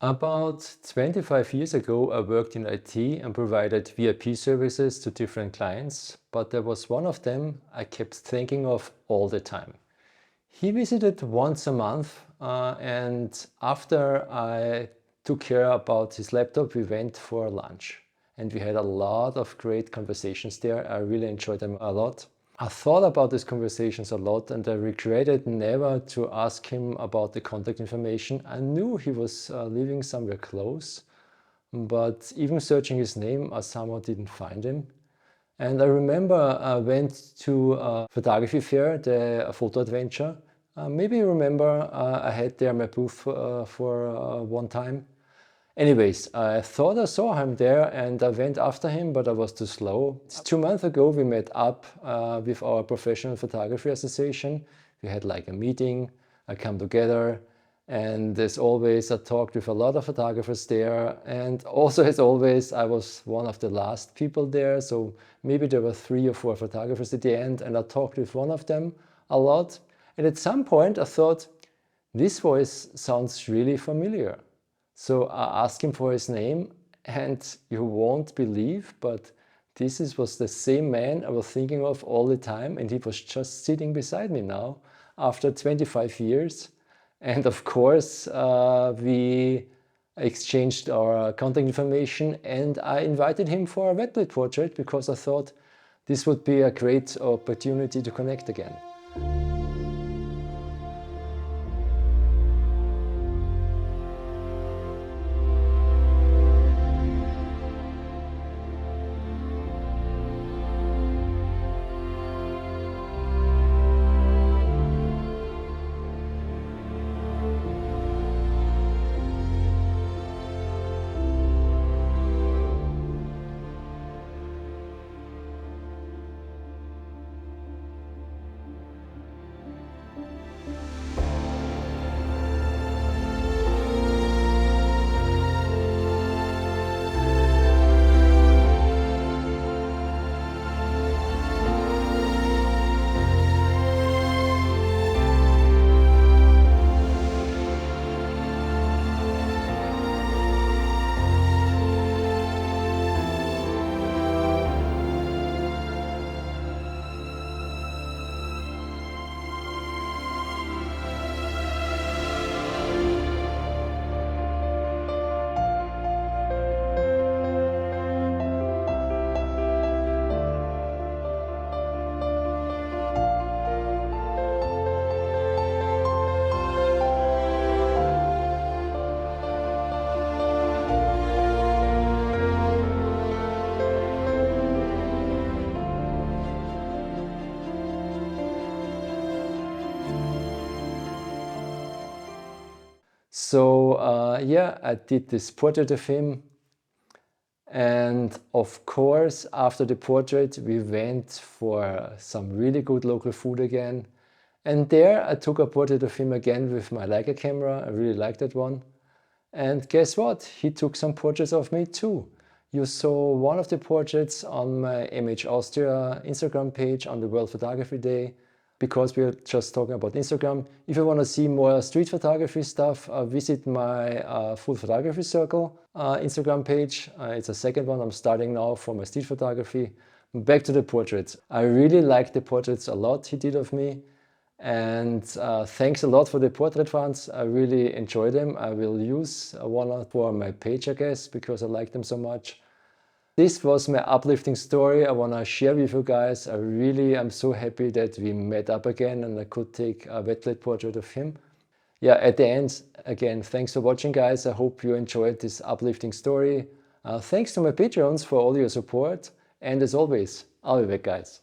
About 25 years ago, I worked in IT and provided VIP services to different clients, but there was one of them I kept thinking of all the time. He visited once a month, and after I took care about his laptop, we went for lunch. And we had a lot of great conversations there. I really enjoyed them a lot. I thought about these conversations a lot and I regretted never to ask him about the contact information. I knew he was living somewhere close, but even searching his name, I somehow didn't find him. And I remember I went to a photography fair, the Photo Adventure. Maybe you remember I had there my booth for one time. Anyways, I thought I saw him there and I went after him, but I was too slow. 2 months ago we met up with our professional photography association. We had like a meeting, I come together, and as always I talked with a lot of photographers there, and also as always I was one of the last people there, so maybe there were 3 or 4 photographers at the end, and I talked with one of them a lot, and at some point I thought, this voice sounds really familiar. So I asked him for his name, and you won't believe, but this was the same man I was thinking of all the time, and he was just sitting beside me now after 25 years. And of course, we exchanged our contact information, and I invited him for a wet plate portrait because I thought this would be a great opportunity to connect again. So yeah, I did this portrait of him, and of course after the portrait we went for some really good local food again, and there I took a portrait of him again with my Leica camera. I really liked that one, and guess what, he took some portraits of me too. You saw one of the portraits on my MH Austria Instagram page on the World Photography Day. Because we're just talking about Instagram. If you want to see more street photography stuff, visit my Full Photography Circle Instagram page. It's a second one I'm starting now for my street photography. Back to the portraits. I really like the portraits a lot he did of me. And thanks a lot for the portrait funds. I really enjoy them. I will use one for my page, I guess, because I like them so much. This was my uplifting story I want to share with you guys. I really am so happy that we met up again and I could take a wet plate portrait of him. Yeah, at the end, again, thanks for watching, guys. I hope you enjoyed this uplifting story. Thanks to my Patreons for all your support. And as always, I'll be back, guys.